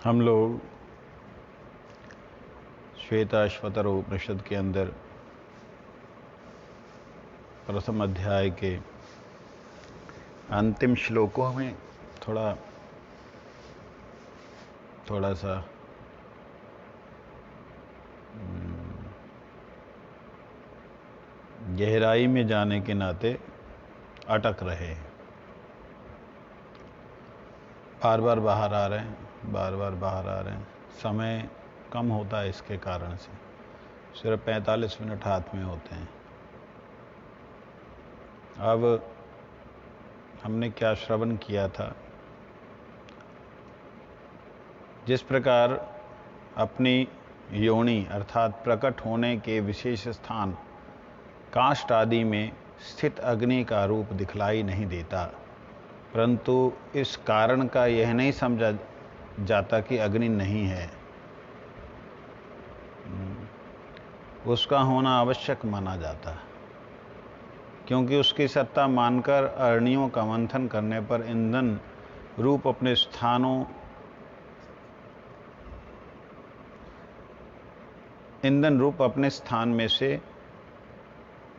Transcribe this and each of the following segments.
हम लोग श्वेताश्वतर उपनिषद के अंदर प्रथम अध्याय के अंतिम श्लोकों में थोड़ा सा गहराई में जाने के नाते अटक रहे हैं। बार बार बाहर आ रहे हैं। समय कम होता है, इसके कारण से सिर्फ 45 मिनट हाथ में होते हैं। अब हमने क्या श्रवण किया था? जिस प्रकार अपनी योनि अर्थात प्रकट होने के विशेष स्थान काष्ठ आदि में स्थित अग्नि का रूप दिखलाई नहीं देता, परंतु इस कारण का यह नहीं समझा जाता कि अग्नि नहीं है, उसका होना आवश्यक माना जाता है, क्योंकि उसकी सत्ता मानकर अरणियों का मंथन करने पर ईंधन रूप अपने स्थान में से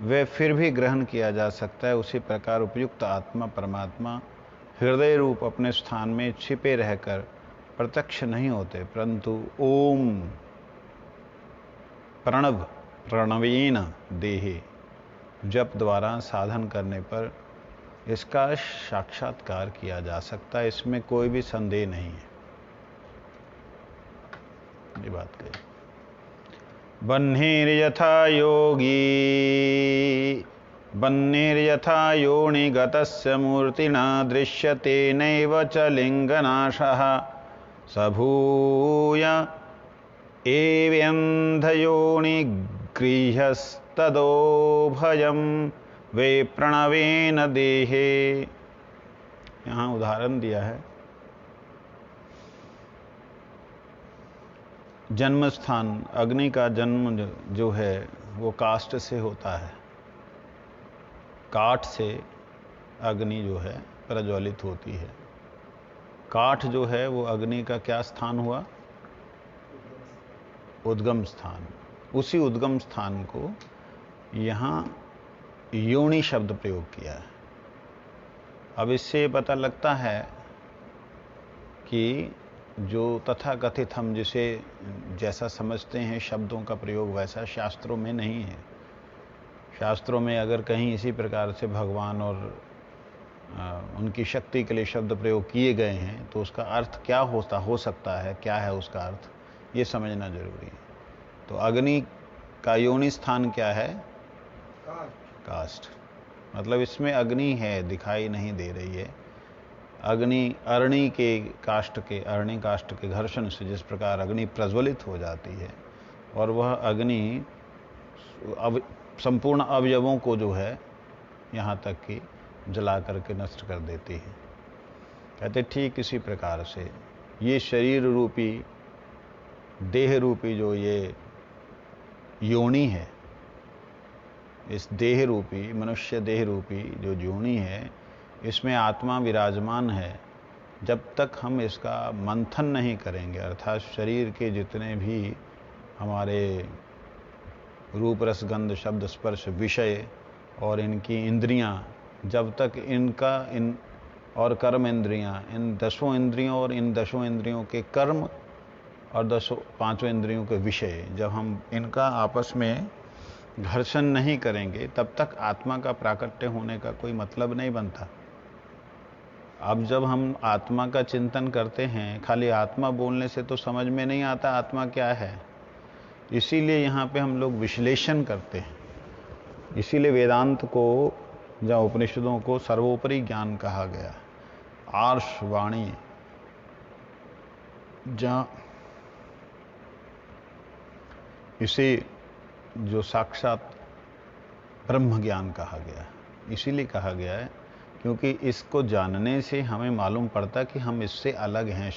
वह फिर भी ग्रहण किया जा सकता है। उसी प्रकार उपयुक्त आत्मा परमात्मा हृदय रूप अपने स्थान में छिपे रहकर प्रत्यक्ष नहीं होते, परंतु ओम प्रणवेन देहे जप द्वारा साधन करने पर इसका साक्षात्कार किया जा सकता है। इसमें कोई भी संदेह नहीं है। ये बात कही। बह्निर्यथा योनिगतस्य मूर्तिना दृश्यते नैव च लिंगनाशः सभूय एव्यन्धयोनिगृह्यस्तदोभयं वे प्रणवेन देहे। यहाँ उदाहरण दिया है, जन्म स्थान अग्नि का जन्म जो है वो काष्ठ से होता है। काठ से अग्नि जो है प्रज्वलित होती है। काठ जो है वो अग्नि का क्या स्थान हुआ? उद्गम स्थान। उसी उद्गम स्थान को यहाँ योनि शब्द प्रयोग किया है। अब इससे पता लगता है कि जो तथाकथित हम जिसे जैसा समझते हैं शब्दों का प्रयोग वैसा शास्त्रों में नहीं है। शास्त्रों में अगर कहीं इसी प्रकार से भगवान और उनकी शक्ति के लिए शब्द प्रयोग किए गए हैं तो उसका अर्थ क्या हो सकता है, क्या है उसका अर्थ, ये समझना जरूरी है। तो अग्नि का योनि स्थान क्या है? काष्ठ। मतलब इसमें अग्नि है, दिखाई नहीं दे रही है। अग्नि अरणि काष्ठ के घर्षण से जिस प्रकार अग्नि प्रज्वलित हो जाती है और वह अग्नि संपूर्ण अवयवों को जो है यहाँ तक कि जला करके नष्ट कर देती है। कहते ठीक इसी प्रकार से ये शरीर रूपी देह रूपी जो ये योनि है, इस देह रूपी मनुष्य देह रूपी जो योनि है, इसमें आत्मा विराजमान है। जब तक हम इसका मंथन नहीं करेंगे, अर्थात शरीर के जितने भी हमारे रूप रस गंध शब्द स्पर्श विषय और इनकी इंद्रियां, जब तक इन और कर्म इंद्रियां, इन 10 इंद्रियों और इन 10 इंद्रियों के कर्म और 5 इंद्रियों के विषय, जब हम इनका आपस में घर्षण नहीं करेंगे तब तक आत्मा का प्राकट्य होने का कोई मतलब नहीं बनता। अब जब हम आत्मा का चिंतन करते हैं, खाली आत्मा बोलने से तो समझ में नहीं आता आत्मा क्या है। इसीलिए यहाँ पे हम लोग विश्लेषण करते हैं। इसीलिए वेदांत को या उपनिषदों को सर्वोपरि ज्ञान कहा गया। आर्ष वाणी जहाँ इसे जो साक्षात ब्रह्म ज्ञान कहा गया, इसीलिए कहा गया है क्योंकि इसको जानने से हमें मालूम पड़ता कि हम इससे अलग हैं,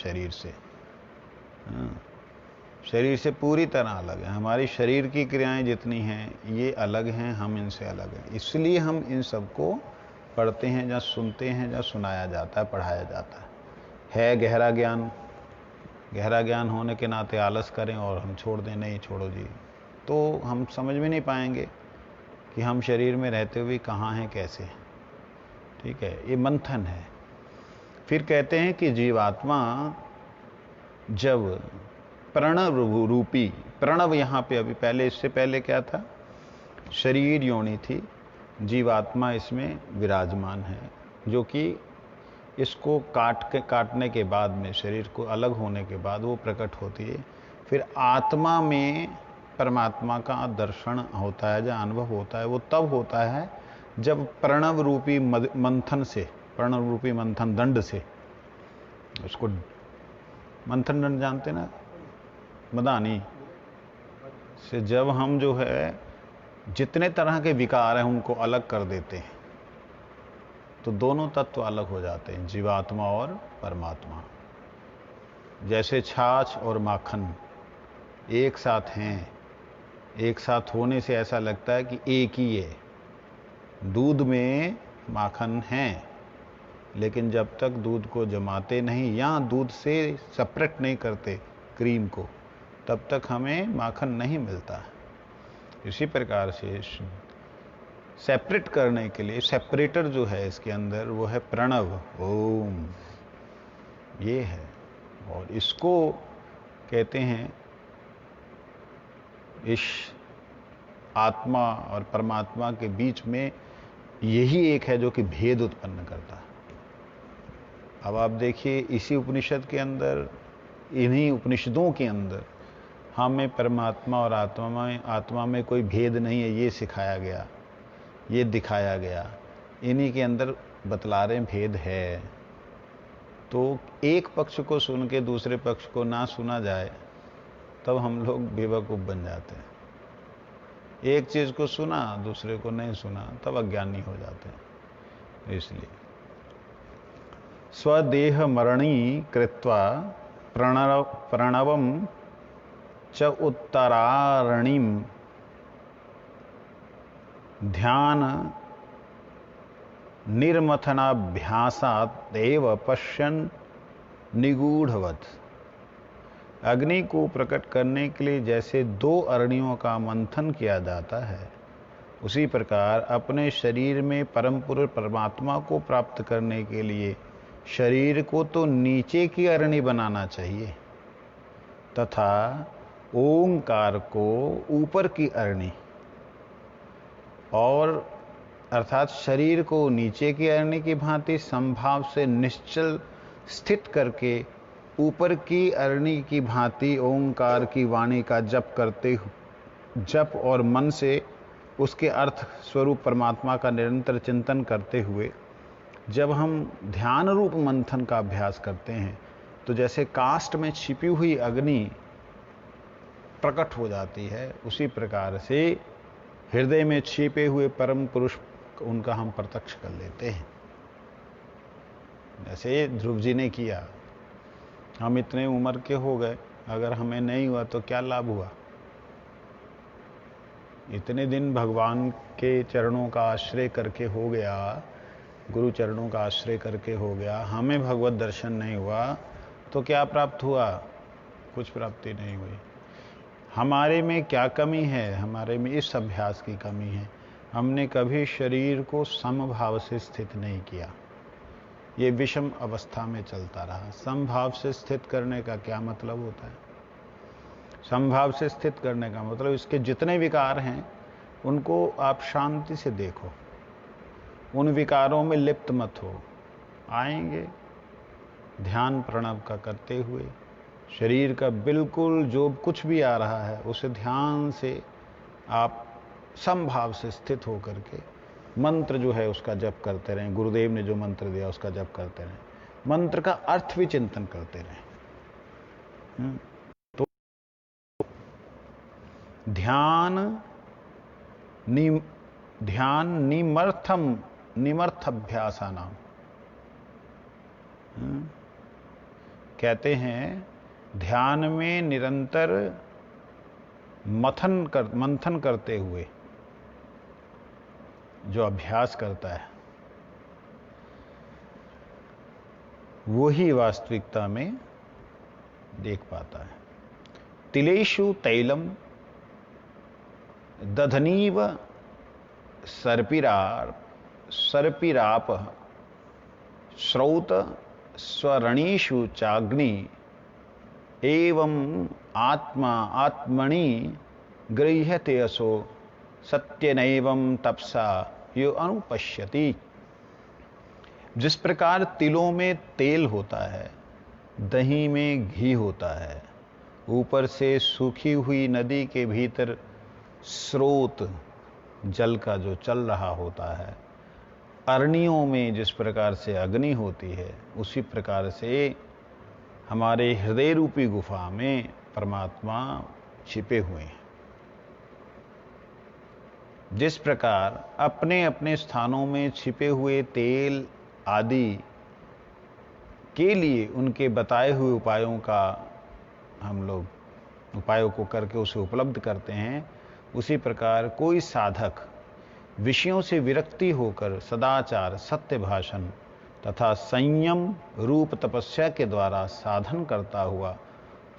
शरीर से पूरी तरह अलग है। हमारी शरीर की क्रियाएं जितनी हैं ये अलग हैं, हम इनसे अलग हैं। इसलिए हम इन सबको पढ़ते हैं या सुनते हैं या सुनाया जाता है, पढ़ाया जाता है गहरा ज्ञान। गहरा ज्ञान होने के नाते आलस करें और हम छोड़ दें, नहीं छोड़ो जी, तो हम समझ में नहीं पाएंगे कि हम शरीर में रहते हुए कहाँ हैं, कैसे हैं। ठीक है, ये मंथन है। फिर कहते हैं कि जीवात्मा जब प्रणव रूपी, प्रणव यहाँ पे अभी पहले, इससे पहले क्या था, शरीर योनि थी, जीवात्मा इसमें विराजमान है, जो कि इसको काटने के बाद में, शरीर को अलग होने के बाद वो प्रकट होती है। फिर आत्मा में परमात्मा का दर्शन होता है, जहाँ अनुभव होता है, वो तब होता है जब प्रणव रूपी मंथन से, प्रणव रूपी मंथन दंड से, उसको मंथन दंड जानते ना, मदानी से जब हम जो है जितने तरह के विकार हैं उनको अलग कर देते हैं, तो दोनों तत्व अलग हो जाते हैं, जीवात्मा और परमात्मा। जैसे छाछ और माखन एक साथ हैं, एक साथ होने से ऐसा लगता है कि एक ही है। दूध में माखन है, लेकिन जब तक दूध को जमाते नहीं या दूध से सेपरेट नहीं करते क्रीम को, तब तक हमें माखन नहीं मिलता। इसी प्रकार से सेपरेट करने के लिए सेपरेटर जो है इसके अंदर, वो है प्रणव, ओम, ये है। और इसको कहते हैं, इस आत्मा और परमात्मा के बीच में यही एक है जो कि भेद उत्पन्न करता है। अब आप देखिए, इसी उपनिषद के अंदर, इन्हीं उपनिषदों के अंदर हमें परमात्मा और आत्मा में कोई भेद नहीं है, ये सिखाया गया, ये दिखाया गया। इन्हीं के अंदर बतला रहे भेद है। तो एक पक्ष को सुन के दूसरे पक्ष को ना सुना जाए, तब हम लोग बेवकूफ बन जाते हैं। एक चीज को सुना, दूसरे को नहीं सुना, तब अज्ञानी हो जाते हैं। इसलिए स्वदेह मरणी कृत्वा प्रणवम च उत्तरारणीम ध्यान निर्मथनाभ्यासात् एव पश्यन् निगूढ़वत्। अग्नि को प्रकट करने के लिए जैसे दो अरणियों का मंथन किया जाता है, उसी प्रकार अपने शरीर में परम पुरुष परमात्मा को प्राप्त करने के लिए शरीर को तो नीचे की अरणी बनाना चाहिए, तथा ओंकार को ऊपर की अरणी, और अर्थात शरीर को नीचे की अरणी की भांति संभाव से निश्चल स्थित करके ऊपर की अरणी की भांति ओंकार की वाणी का जप और मन से उसके अर्थ स्वरूप परमात्मा का निरंतर चिंतन करते हुए जब हम ध्यान रूप मंथन का अभ्यास करते हैं, तो जैसे काष्ठ में छिपी हुई अग्नि प्रकट हो जाती है, उसी प्रकार से हृदय में छिपे हुए परम पुरुष, उनका हम प्रत्यक्ष कर लेते हैं। जैसे ध्रुव जी ने किया। हम इतने उम्र के हो गए, अगर हमें नहीं हुआ तो क्या लाभ हुआ? इतने दिन भगवान के चरणों का आश्रय करके हो गया, गुरु चरणों का आश्रय करके हो गया, हमें भगवत दर्शन नहीं हुआ तो क्या प्राप्त हुआ? कुछ प्राप्ति नहीं हुई। हमारे में क्या कमी है? हमारे में इस अभ्यास की कमी है, हमने कभी शरीर को समभाव से स्थित नहीं किया। ये विषम अवस्था में चलता रहा। समभाव से स्थित करने का क्या मतलब होता है? समभाव से स्थित करने का मतलब, इसके जितने विकार हैं उनको आप शांति से देखो, उन विकारों में लिप्त मत हो। आएंगे, ध्यान प्रणव का करते हुए शरीर का बिल्कुल जो कुछ भी आ रहा है उसे ध्यान से आप समभाव से स्थित होकर के मंत्र जो है उसका जप करते रहें। गुरुदेव ने जो मंत्र दिया उसका जप करते रहें, मंत्र का अर्थ भी चिंतन करते रहें। तो ध्यान निमर्थ अभ्यासा नाम कहते हैं। ध्यान में निरंतर मंथन करते हुए जो अभ्यास करता है, वो ही वास्तविकता में देख पाता है। तिलेषु तैलम दधनीव सर्पिराप श्रौत स्वरणीषु चाग्नि एवं आत्मा आत्मनि गृह्यते असो सत्यनैवं तपसा यो अनुपश्यति। जिस प्रकार तिलों में तेल होता है, दही में घी होता है, ऊपर से सूखी हुई नदी के भीतर स्रोत जल का जो चल रहा होता है, अरनियों में जिस प्रकार से अग्नि होती है, उसी प्रकार से हमारे हृदय रूपी गुफा में परमात्मा छिपे हुए हैं। जिस प्रकार अपने अपने स्थानों में छिपे हुए तेल आदि के लिए उनके बताए हुए उपायों का हम लोग उपायों को करके उसे उपलब्ध करते हैं, उसी प्रकार कोई साधक विषयों से विरक्ति होकर सदाचार, सत्य भाषण तथा संयम रूप तपस्या के द्वारा साधन करता हुआ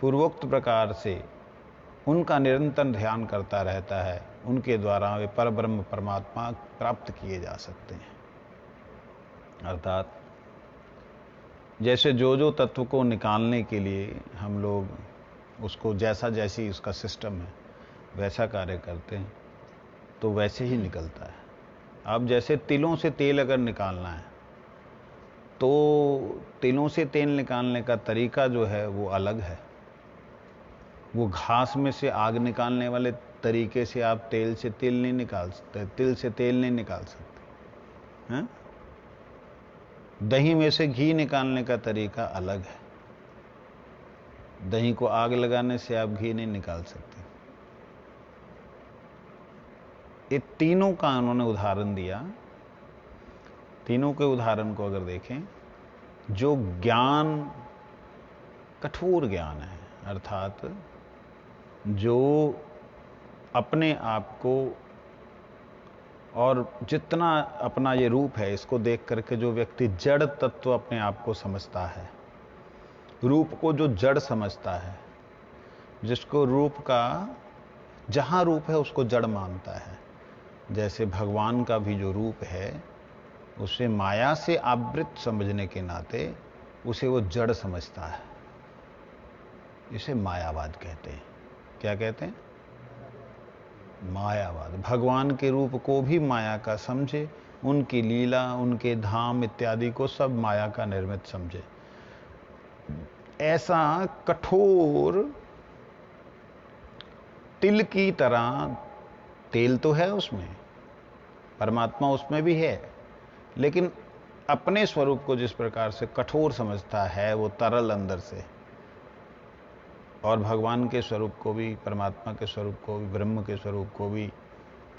पूर्वोक्त प्रकार से उनका निरंतर ध्यान करता रहता है, उनके द्वारा वे परब्रह्म परमात्मा प्राप्त किए जा सकते हैं। अर्थात जैसे जो जो तत्व को निकालने के लिए हम लोग उसको जैसी उसका सिस्टम है वैसा कार्य करते हैं तो वैसे ही निकलता है। अब जैसे तिलों से तेल अगर निकालना है तो तिलों से तेल निकालने का तरीका जो है वो अलग है। वो घास में से आग निकालने वाले तरीके से आप तेल से तेल नहीं निकाल सकते, तिल से तेल नहीं निकाल सकते हैं? दही में से घी निकालने का तरीका अलग है। दही को आग लगाने से आप घी नहीं निकाल सकते। ये तीनों का उन्होंने उदाहरण दिया। तीनों के उदाहरण को अगर देखें, जो ज्ञान कठोर ज्ञान है, अर्थात जो अपने आप को और जितना अपना ये रूप है इसको देख करके जो व्यक्ति जड़ तत्व अपने आप को समझता है, रूप को जो जड़ समझता है, जिसको रूप का जहां रूप है उसको जड़ मानता है, जैसे भगवान का भी जो रूप है उसे माया से आवृत समझने के नाते उसे वो जड़ समझता है। इसे मायावाद कहते हैं। क्या कहते हैं? मायावाद। भगवान के रूप को भी माया का समझे, उनकी लीला, उनके धाम इत्यादि को सब माया का निर्मित समझे। ऐसा कठोर तिल की तरह तेल तो है उसमें, परमात्मा उसमें भी है, लेकिन अपने स्वरूप को जिस प्रकार से कठोर समझता है वो तरल अंदर से, और भगवान के स्वरूप को भी, परमात्मा के स्वरूप को भी, ब्रह्म के स्वरूप को भी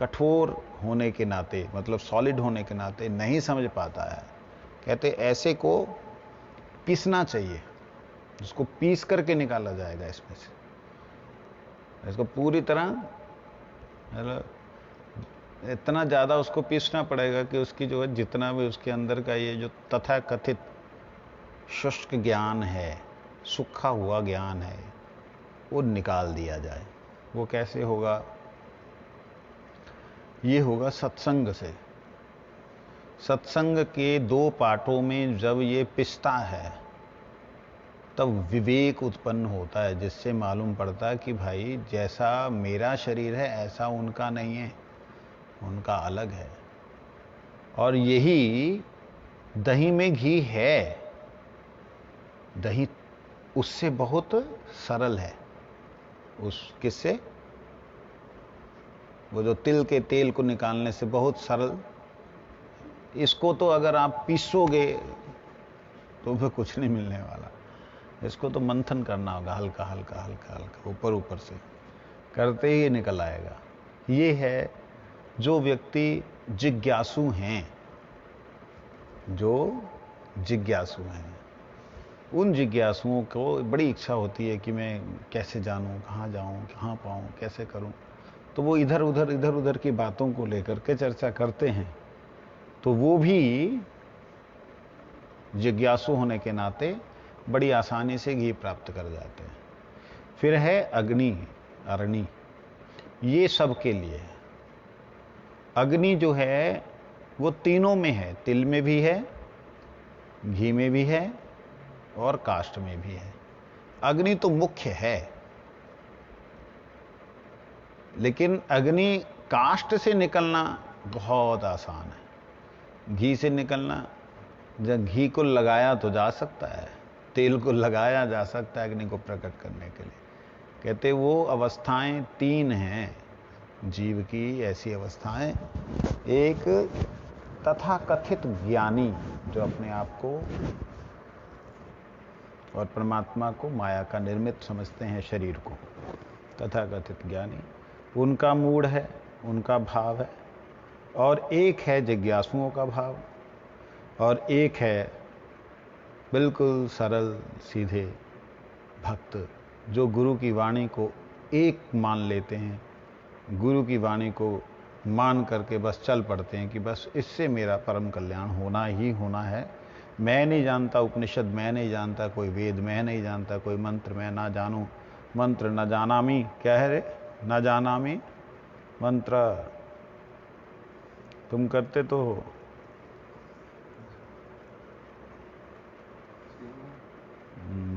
कठोर होने के नाते, मतलब सॉलिड होने के नाते नहीं समझ पाता है। कहते ऐसे को पीसना चाहिए, जिसको पीस करके निकाला जाएगा इसमें से। इसको पूरी तरह इतना ज़्यादा उसको पीसना पड़ेगा कि उसकी जो है जितना भी उसके अंदर का ये जो तथाकथित शुष्क ज्ञान है, सूखा हुआ ज्ञान है, वो निकाल दिया जाए। वो कैसे होगा? ये होगा सत्संग से। सत्संग के दो पार्टों में जब ये पिसता है तब विवेक उत्पन्न होता है, जिससे मालूम पड़ता है कि भाई जैसा मेरा शरीर है ऐसा उनका नहीं है, उनका अलग है। और यही दही में घी है, दही उससे बहुत सरल है। उस किससे? वो जो तिल के तेल को निकालने से बहुत सरल। इसको तो अगर आप पीसोगे तो फिर कुछ नहीं मिलने वाला। इसको तो मंथन करना होगा, हल्का हल्का हल्का हल्का, ऊपर ऊपर से करते ही निकल आएगा। ये है जो व्यक्ति जिज्ञासु हैं, जो जिज्ञासु हैं, उन जिज्ञासुओं को बड़ी इच्छा होती है कि मैं कैसे जानूं, कहाँ जाऊं, कहाँ पाऊं, कैसे करूं। तो वो इधर उधर की बातों को लेकर के चर्चा करते हैं। तो वो भी जिज्ञासु होने के नाते बड़ी आसानी से घी प्राप्त कर जाते हैं। फिर है अग्नि, अरणी, ये सब के लिए है। अग्नि जो है वो तीनों में है, तिल में भी है, घी में भी है और काष्ठ में भी है। अग्नि तो मुख्य है, लेकिन अग्नि काष्ठ से निकलना बहुत आसान है। घी से निकलना, जब घी को लगाया तो जा सकता है, तेल को लगाया जा सकता है अग्नि को प्रकट करने के लिए। कहते वो अवस्थाएं 3 हैं जीव की, ऐसी अवस्थाएं। एक तथाकथित ज्ञानी जो अपने आप को और परमात्मा को माया का निर्मित समझते हैं, शरीर को, तथाकथित ज्ञानी, उनका मूड है, उनका भाव है। और एक है जिज्ञासुओं का भाव, और एक है बिल्कुल सरल सीधे भक्त जो गुरु की वाणी को एक मान लेते हैं, गुरु की वाणी को मान करके बस चल पड़ते हैं कि बस इससे मेरा परम कल्याण होना ही होना है। मैं नहीं जानता उपनिषद, मैं नहीं जानता कोई वेद, मैं नहीं जानता कोई मंत्र, मैं ना जानूं मंत्र, न जानामी, क्या है रे, न जानामी मंत्र। तुम करते तो हो,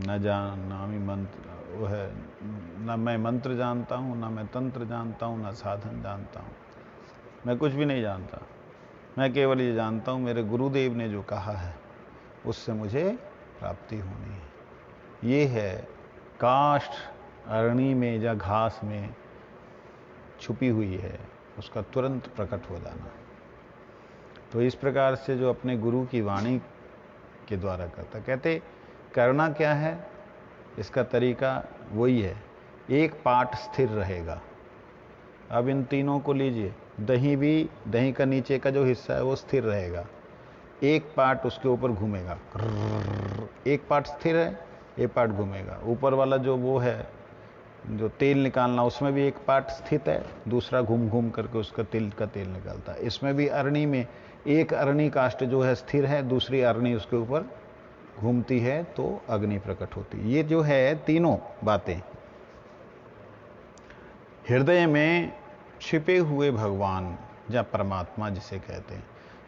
न जानामी मंत्र, वो है, न मैं मंत्र जानता हूँ, न मैं तंत्र जानता हूँ, न साधन जानता हूँ, मैं कुछ भी नहीं जानता। मैं केवल ये जानता हूँ मेरे गुरुदेव ने जो कहा है उससे मुझे प्राप्ति होनी है। ये है काष्ठ, अरणी में या घास में छुपी हुई है, उसका तुरंत प्रकट हो जाना। तो इस प्रकार से जो अपने गुरु की वाणी के द्वारा करता, कहते करना क्या है, इसका तरीका वही है, एक पार्ट स्थिर रहेगा। अब इन तीनों को लीजिए, दही भी, दही का नीचे का जो हिस्सा है वो स्थिर रहेगा, एक पार्ट उसके ऊपर घूमेगा, एक पार्ट स्थिर है, एक पार्ट घूमेगा। ऊपर वाला जो वो है, जो तेल निकालना, उसमें भी एक पार्ट स्थित है, दूसरा घूम घूम करके उसका तिल का तेल निकलता है। इसमें भी अरणी में एक अरणी काष्ठ जो है स्थिर है, दूसरी अरणी उसके ऊपर घूमती है, तो अग्नि प्रकट होती है। ये जो है तीनों बातें हृदय में छिपे हुए भगवान या परमात्मा जिसे कहते हैं।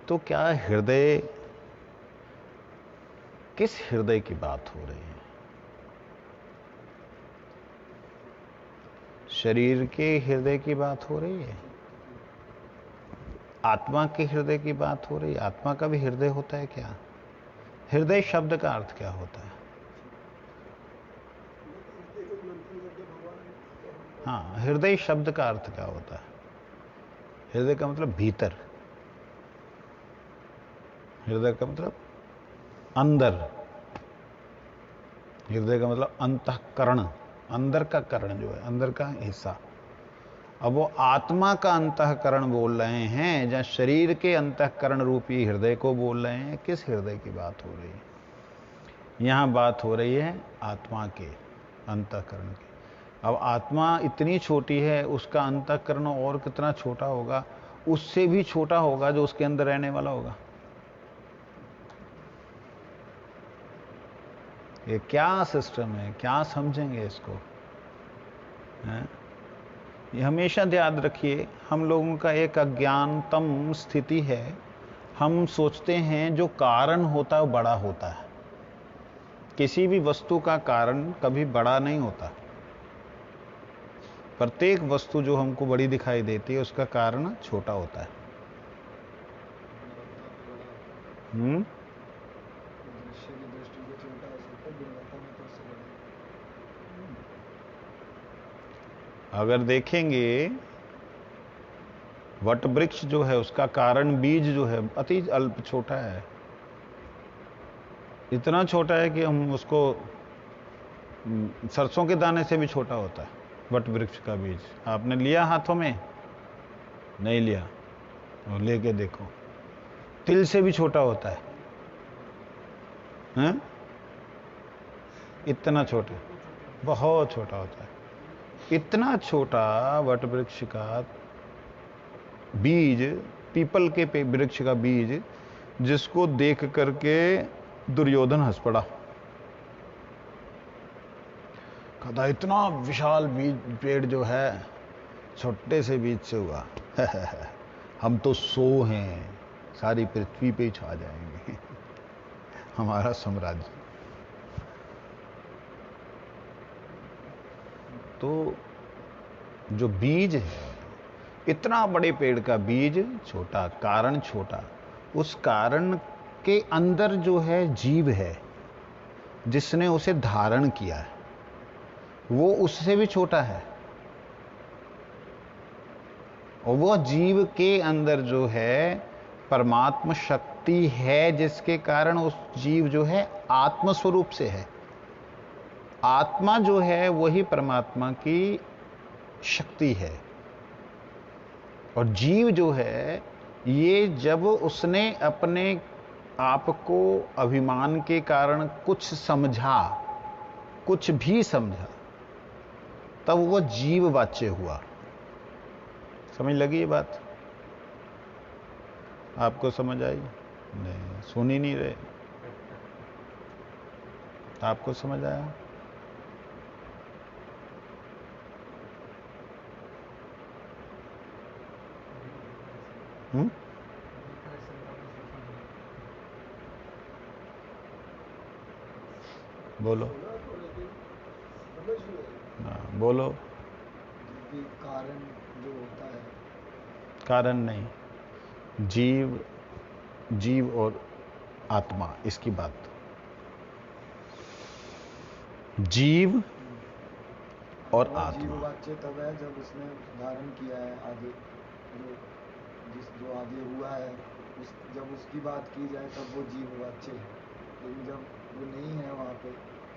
तो क्या हृदय, किस हृदय की बात हो रही है? शरीर के हृदय की बात हो रही है, आत्मा के हृदय की बात हो रही है? आत्मा का भी हृदय होता है क्या? हृदय शब्द का अर्थ क्या होता है? हाँ, हृदय शब्द का अर्थ क्या होता है? हृदय का मतलब भीतर, हृदय का मतलब अंदर, हृदय का मतलब अंतःकरण, अंदर का करण जो है, अंदर का हिस्सा। अब वो आत्मा का अंतःकरण बोल रहे हैं या शरीर के अंतःकरण रूपी हृदय को बोल रहे हैं? किस हृदय की बात हो रही है? यहां बात हो रही है आत्मा के अंतःकरण की। अब आत्मा इतनी छोटी है, उसका अंतःकरण और कितना छोटा होगा, उससे भी छोटा होगा जो उसके अंदर रहने वाला होगा। ये क्या सिस्टम है, क्या समझेंगे इसको? है? ये हमेशा याद रखिए, हम लोगों का एक अज्ञानतम स्थिति है। हम सोचते हैं जो कारण होता है वो बड़ा होता है। किसी भी वस्तु का कारण कभी बड़ा नहीं होता। प्रत्येक वस्तु जो हमको बड़ी दिखाई देती है उसका कारण छोटा होता है। अगर देखेंगे वट वृक्ष जो है उसका कारण बीज जो है अति अल्प छोटा है, इतना छोटा है कि हम उसको सरसों के दाने से भी छोटा होता है। वट वृक्ष का बीज आपने लिया हाथों में? नहीं लिया, और लेके देखो, तिल से भी छोटा होता है, हैं? इतना छोटा, बहुत छोटा होता है। इतना छोटा वट वृक्ष का बीज, पीपल के वृक्ष का बीज, जिसको देख करके दुर्योधन हंस पड़ा। कहता इतना विशाल बीज पेड़ जो है छोटे से बीज से हुआ। हम तो 100 हैं, सारी पृथ्वी पे ही छा जाएंगे। हमारा साम्राज्य। तो जो बीज है, इतना बड़े पेड़ का बीज छोटा, कारण छोटा, उस कारण के अंदर जो है जीव है जिसने उसे धारण किया है, वो उससे भी छोटा है। और वो जीव के अंदर जो है परमात्मा शक्ति है, जिसके कारण उस जीव जो है आत्म स्वरूप से है। आत्मा जो है वही परमात्मा की शक्ति है। और जीव जो है, ये जब उसने अपने आप को अभिमान के कारण कुछ समझा, कुछ भी समझा, तब वो जीववाच्य हुआ। समझ लगी ये बात? आपको समझ आई? नहीं, सुन ही नहीं रहे। आपको समझ आया? बोलो। बोलो। कारण जो होता है, कारण नहीं, जीव और आत्मा, इसकी बात। जीव और आत्मा। जीववाच्य तब है जब उसने धारण किया है आगे, जो आगे हुआ है, जब उसकी बात की जाए तब वो जीववाच्य है। लेकिन जब वो नहीं है वहाँ पे,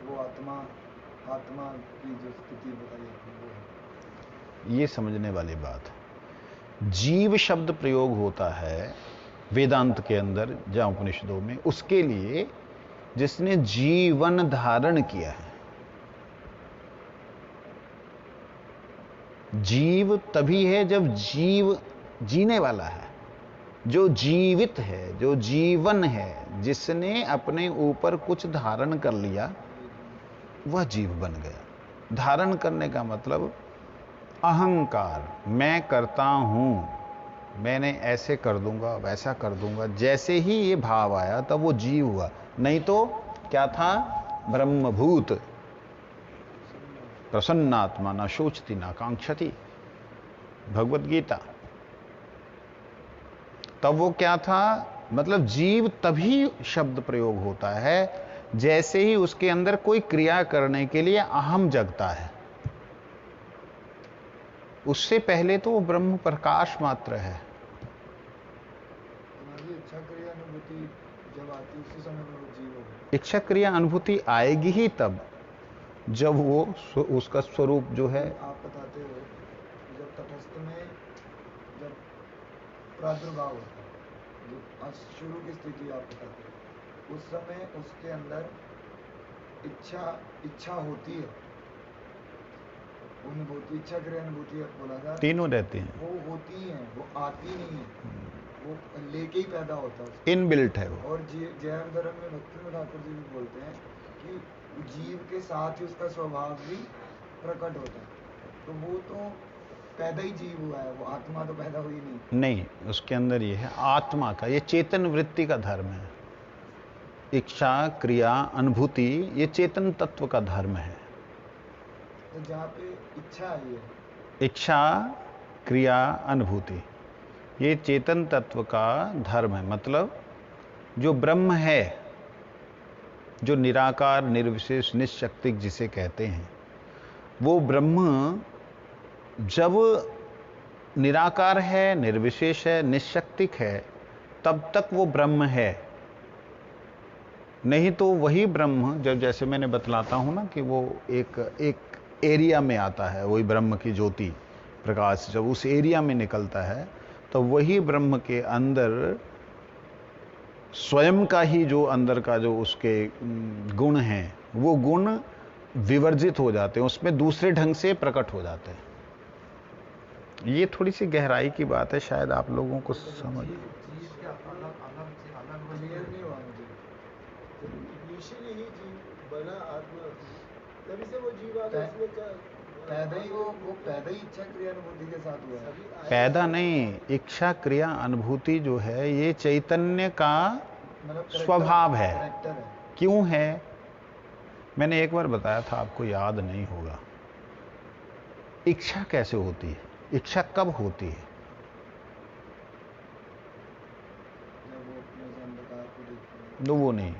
वो आत्मा की जो स्थिति बताई जाती है वो है। ये समझने वाली बात है। जीव शब्द प्रयोग होता है वेदांत के अंदर या उपनिषदों में उसके लिए जिसने जीवन धारण किया है। जीव तभी है जब जीव जीने वाला है, जो जीवित है, जो जीवन है, जिसने अपने ऊपर कुछ धारण कर लिया, वह जीव बन गया। धारण करने का मतलब अहंकार, मैं करता हूं, मैंने ऐसे कर दूंगा, वैसा कर दूंगा, जैसे ही ये भाव आया तब वो जीव हुआ। नहीं तो क्या था? ब्रह्मभूत, प्रसन्नात्मा, ना शोचती ना कांक्षति, भगवत गीता। तब वो क्या था? मतलब जीव तभी शब्द प्रयोग होता है जैसे ही उसके अंदर कोई क्रिया करने के लिए अहम जगता है। उससे पहले तो वो ब्रह्म प्रकाश मात्र है। इच्छा क्रिया अनुभूति जब आती उसी समय में वो जीव होगा। इच्छा क्रिया अनुभूति आएगी ही तब जब वो उसका स्वरूप जो है। आप बताते हो जब तटस्थ में जब प्रादुर्भाव होता है, जो शुरू की स्थिति आप बताते हो, उस समय उसके अंदर इच्छा होती है, अनुभूति, इच्छा क्रिया अनुभूति बोला था, तीनों रहती हैं, वो होती हैं, वो आती नहीं है, वो लेके ही पैदा होता है, इनबिल्ट है वो। और जैन धर्म में भक्ति ठाकुर जी भी बोलते हैं कि जीव के साथ ही उसका स्वभाव भी प्रकट होता है। तो वो तो पैदा ही जीव हुआ है, वो आत्मा तो पैदा हुई नहीं। उसके अंदर ये है आत्मा का, ये चेतन वृत्ति का धर्म है। इच्छा क्रिया अनुभूति ये चेतन तत्व का धर्म है। तो जहाँ पे इच्छा आई है, इच्छा क्रिया अनुभूति ये चेतन तत्व का धर्म है। मतलब जो ब्रह्म है, जो निराकार निर्विशेष निश्शक्तिक जिसे कहते हैं, वो ब्रह्म जब निराकार है, निर्विशेष है, निश्शक्तिक है, तब तक वो ब्रह्म है। नहीं तो वही ब्रह्म, जब जैसे मैंने बतलाता हूं ना कि वो एक एरिया में आता है, वही ब्रह्म की ज्योति प्रकाश जब उस एरिया में निकलता है, तो वही ब्रह्म के अंदर स्वयं का ही जो अंदर का जो उसके गुण हैं, वो गुण विवर्जित हो जाते हैं, उसमें दूसरे ढंग से प्रकट हो जाते हैं। ये थोड़ी सी गहराई की बात है, शायद आप लोगों को समझ। तभी से वो जीव पैदा ही वो पैदा ही इच्छा क्रिया अनुभूति के साथ हुआ है। पैदा नहीं, इच्छा क्रिया अनुभूति जो है ये चैतन्य का मतलब स्वभाव है। कैरेक्टर है। क्यों है? मैंने एक बार बताया था, आपको याद नहीं होगा। इच्छा कैसे होती है? इच्छा कब होती है? जब वो अपने से अंधकार को देखते हैं। वो नहीं,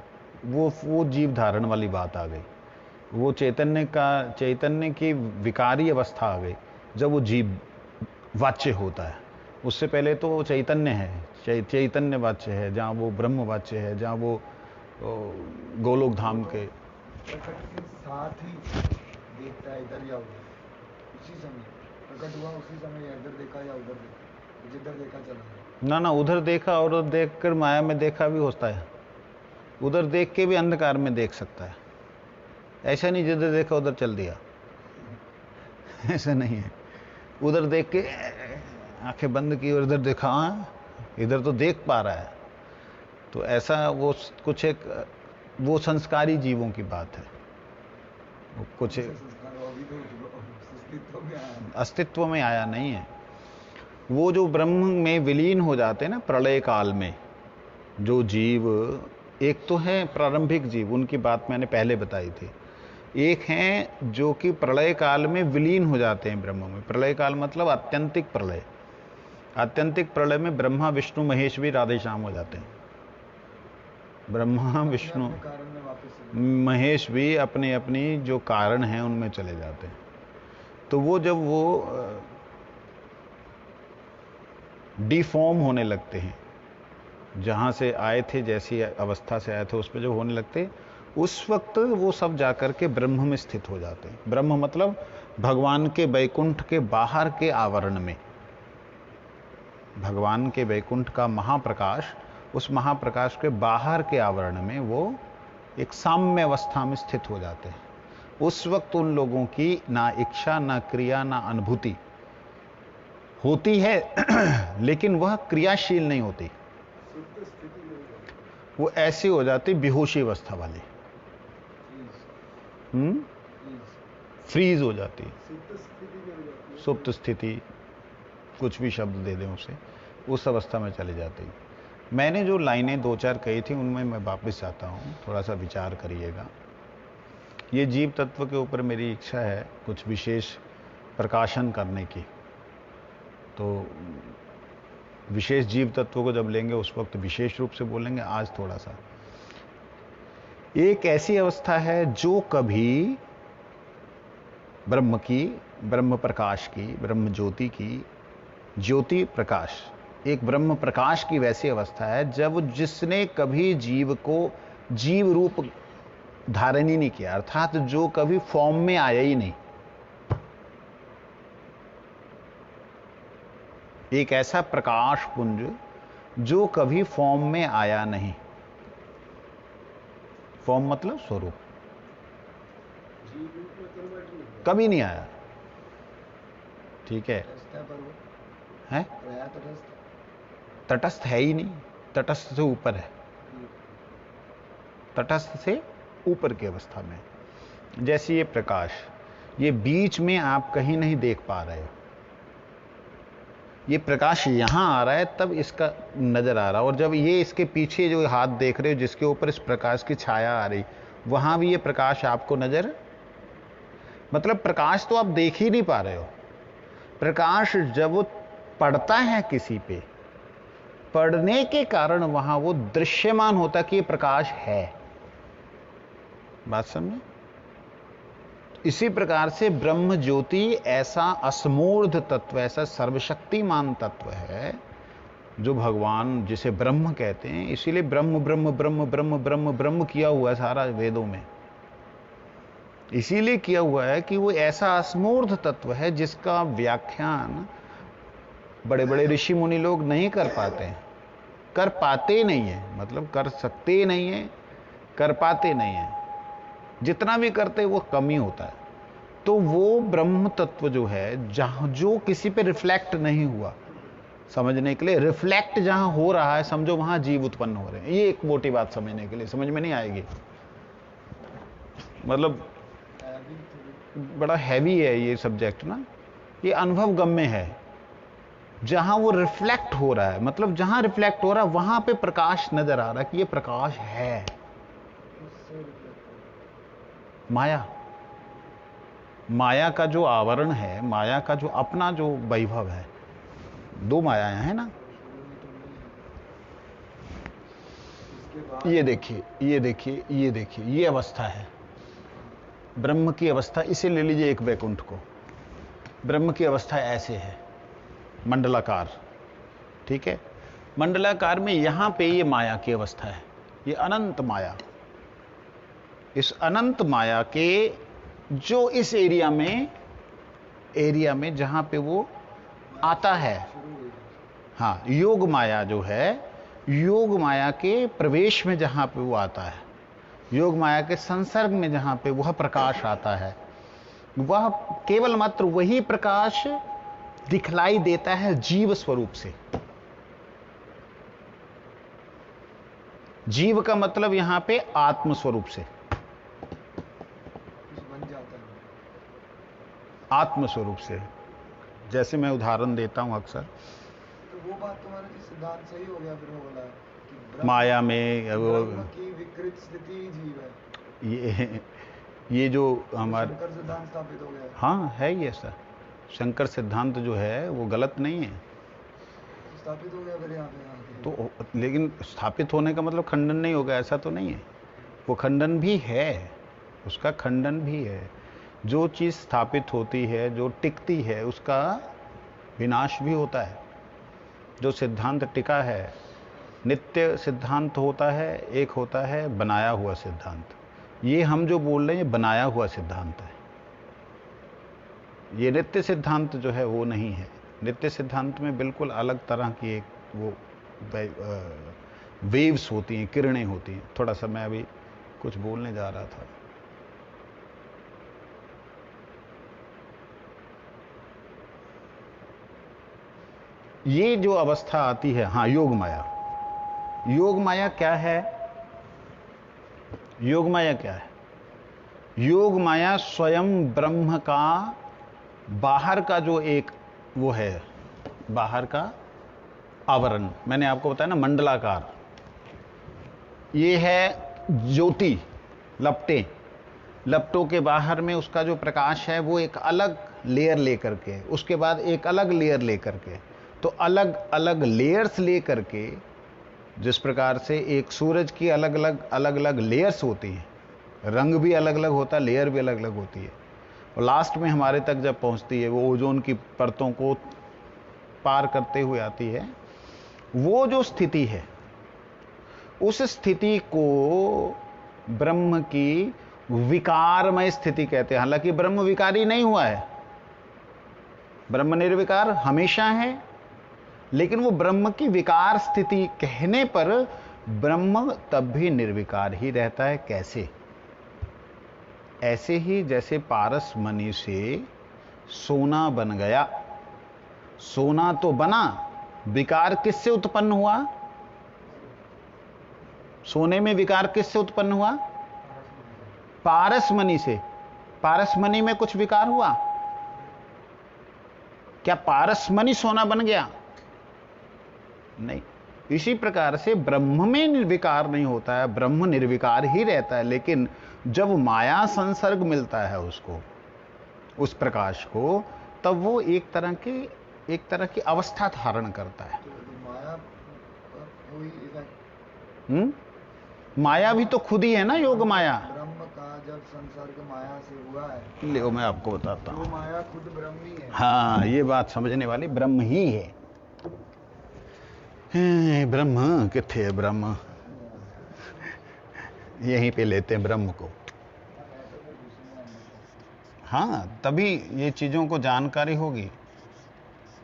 वो जीव धारण वाली बात आ गई। वो चैतन्य की विकारी अवस्था आ गई जब वो जीव वाच्य होता है। उससे पहले तो वो चैतन्य है, चैतन्य वाच्य है, जहाँ वो ब्रह्म वाच्य है, जहाँ वो गोलोक धाम के प्रकट के साथ ही देखता है, इधर या उधर। उसी समय प्रकट हुआ, उसी समय इधर देखा या उधर देखा, जिधर देखा चला गया। ना, उधर देखा और उधर देखकर माया में देखा भी होता है। उधर देख के भी अंधकार में देख सकता है। ऐसा नहीं जिधर देखा उधर चल दिया, ऐसा नहीं है। उधर देख के आंखें बंद की और इधर देखा, इधर तो देख पा रहा है। तो ऐसा वो कुछ एक वो संस्कारी जीवों की बात है। वो कुछ अस्तित्व में आया नहीं है। वो जो ब्रह्म में विलीन हो जाते हैं ना प्रलय काल में, जो जीव, एक तो है प्रारंभिक जीव, उनकी बात मैंने पहले बताई थी। एक हैं जो कि प्रलय काल में विलीन हो जाते हैं ब्रह्म में। प्रलय काल मतलब आत्यंतिक प्रलय। आत्यंतिक प्रलय में ब्रह्मा विष्णु महेश भी राधे श्याम हो जाते हैं। ब्रह्मा विष्णु महेश भी अपने अपनी जो कारण हैं उनमें चले जाते हैं। तो वो जब वो डिफॉर्म होने लगते हैं, जहाँ से आए थे, जैसी अवस्था से आए थे उस पर जब होने लगते, उस वक्त वो सब जाकर के ब्रह्म में स्थित हो जाते हैं। ब्रह्म मतलब भगवान के वैकुंठ के बाहर के आवरण में। भगवान के वैकुंठ का महाप्रकाश, उस महाप्रकाश के बाहर के आवरण में वो एक साम्य अवस्था में स्थित हो जाते हैं। उस वक्त उन लोगों की ना इच्छा, ना क्रिया, ना अनुभूति होती है लेकिन वह क्रियाशील नहीं होती। वो ऐसी हो जाती बेहोशी अवस्था वाली, फ्रीज हो जाती, सुप्त स्थिति, कुछ भी शब्द दे दें उसे, उस अवस्था में चली जाती। मैंने जो लाइनें दो चार कही थी उनमें मैं वापस आता हूँ, थोड़ा सा विचार करिएगा। ये जीव तत्व के ऊपर मेरी इच्छा है कुछ विशेष प्रकाशन करने की। तो विशेष जीव तत्व को जब लेंगे उस वक्त विशेष रूप से बोलेंगे। आज थोड़ा सा, एक ऐसी अवस्था है जो कभी ब्रह्म की, ब्रह्म प्रकाश की, ब्रह्म ज्योति की, ज्योति प्रकाश, एक ब्रह्म प्रकाश की वैसी अवस्था है जब जिसने कभी जीव को जीव रूप धारण ही नहीं किया, अर्थात जो कभी फॉर्म में आया ही नहीं। एक ऐसा प्रकाश पुंज जो कभी फॉर्म में आया नहीं। फॉर्म मतलब स्वरूप, कभी नहीं आया। ठीक है, है तटस्थ है ही नहीं, तटस्थ से ऊपर है, तटस्थ से ऊपर की अवस्था में। जैसे ये प्रकाश, ये बीच में आप कहीं नहीं देख पा रहे हो। ये प्रकाश यहां आ रहा है तब इसका नजर आ रहा है, और जब ये इसके पीछे जो हाथ देख रहे हो जिसके ऊपर इस प्रकाश की छाया आ रही, वहां भी ये प्रकाश आपको नजर, मतलब प्रकाश तो आप देख ही नहीं पा रहे हो। प्रकाश जब पड़ता है किसी पे, पड़ने के कारण वहां वो दृश्यमान होता कि ये प्रकाश है। बात समझे? इसी प्रकार से ब्रह्म ज्योति ऐसा असमूर्ध तत्व, ऐसा सर्वशक्तिमान तत्व है जो भगवान, जिसे ब्रह्म कहते हैं। इसीलिए ब्रह्म ब्रह्म ब्रह्म ब्रह्म ब्रह्म ब्रह्म किया हुआ है सारा वेदों में। इसीलिए किया हुआ है कि वो ऐसा असमूर्ध तत्व है जिसका व्याख्यान बड़े बड़े ऋषि मुनि लोग नहीं कर पाते हैं, कर पाते नहीं है, मतलब कर सकते नहीं है, कर पाते नहीं है। जितना भी करते वो कम ही होता है। तो वो ब्रह्म तत्व जो है, जहां जो किसी पे रिफ्लेक्ट नहीं हुआ, समझने के लिए रिफ्लेक्ट जहां हो रहा है, समझो वहां जीव उत्पन्न हो रहे हैं। ये एक मोटी बात समझने के लिए, समझ में नहीं आएगी, मतलब बड़ा हैवी है ये सब्जेक्ट ना, ये अनुभव गम्य है। जहां वो रिफ्लेक्ट हो रहा है, मतलब जहां रिफ्लेक्ट हो रहा है वहां पे प्रकाश नजर आ रहा है कि ये प्रकाश है। माया, माया का जो आवरण है, माया का जो अपना जो वैभव है, दो मायाएं हैं ना। ये देखिए, ये देखिए, ये देखिए, ये अवस्था है ब्रह्म की अवस्था। इसे ले लीजिए एक वैकुंठ को, ब्रह्म की अवस्था ऐसे है, मंडलाकार, ठीक है। मंडलाकार में यहां पे ये माया की अवस्था है, ये अनंत माया। इस अनंत माया के जो इस एरिया में जहां पे वो आता है, हाँ, योग माया जो है, योग माया के प्रवेश में जहां पे वो आता है, योग माया के संसर्ग में जहां पे वह प्रकाश आता है, वह केवल मात्र वही प्रकाश दिखलाई देता है जीव स्वरूप से। जीव का मतलब यहां पे आत्म स्वरूप से, आत्म स्वरूप से। जैसे मैं उदाहरण देता हूं अक्सर, तो वो बात तुम्हारा सिद्धांत सही हो गया फिर, वो बोला कि माया में ब्रह्म की विकृत स्थिति ही जीव है। ये जो हमारे शंकर सिद्धांत स्थापित हो गया। हाँ, है ही ऐसा। शंकर सिद्धांत जो है वो गलत नहीं है, स्थापित हो गया फिर यहाँ पे। तो लेकिन स्थापित होने का मतलब खंडन नहीं होगा, ऐसा तो नहीं है। वो खंडन भी है, उसका खंडन भी है। जो चीज स्थापित होती है, जो टिकती है, उसका विनाश भी होता है। जो सिद्धांत टिका है, नित्य सिद्धांत होता है, एक होता है बनाया हुआ सिद्धांत। ये हम जो बोल रहे हैं, ये बनाया हुआ सिद्धांत है। ये नित्य सिद्धांत जो है वो नहीं है। नित्य सिद्धांत में बिल्कुल अलग तरह की एक वो वेव्स होती हैं, किरणें होती हैं। थोड़ा सा मैं अभी कुछ बोलने जा रहा था। ये जो अवस्था आती है, हाँ, योग माया। योग माया क्या है? योग माया क्या है? योग माया स्वयं ब्रह्म का बाहर का जो एक वो है, बाहर का आवरण। मैंने आपको बताया ना, मंडलाकार। ये है ज्योति, लपटें। लपटों के बाहर में उसका जो प्रकाश है वो एक अलग लेयर लेकर के, उसके बाद एक अलग लेयर लेकर के, तो अलग अलग लेयर्स लेकर के, जिस प्रकार से एक सूरज की अलग अलग लेयर्स होती हैं, रंग भी अलग अलग होता है, लेयर भी अलग अलग होती है, और लास्ट में हमारे तक जब पहुंचती है, वो ओजोन की परतों को पार करते हुए आती है। वो जो स्थिति है, उस स्थिति को ब्रह्म की विकारमय स्थिति कहते हैं। हालांकि ब्रह्म विकारी नहीं हुआ है, ब्रह्म निर्विकार हमेशा है, लेकिन वो ब्रह्म की विकार स्थिति कहने पर ब्रह्म तब भी निर्विकार ही रहता है। कैसे? ऐसे ही जैसे पारस मणि से सोना बन गया। सोना तो बना, विकार किससे उत्पन्न हुआ? सोने में विकार किससे उत्पन्न हुआ? पारस मणि से। पारस मणि में कुछ विकार हुआ क्या? पारस मणि सोना बन गया? नहीं। इसी प्रकार से ब्रह्म में निर्विकार नहीं होता है, ब्रह्म निर्विकार ही रहता है, लेकिन जब माया संसर्ग मिलता है उसको, उस प्रकाश को, तब वो एक तरह की अवस्था धारण करता है। माया भी तो खुद ही है ना, योग माया। ब्रह्म का जब संसर्ग माया से हुआ है, ले मैं आपको बताता हूँ, माया खुद ब्रह्म ही है। हाँ, ये बात समझने वाली, ब्रह्म ही है। ब्रह्म किथे है? ब्रह्म यहीं पे लेते हैं ब्रह्म को। हाँ, तभी ये चीजों को जानकारी होगी।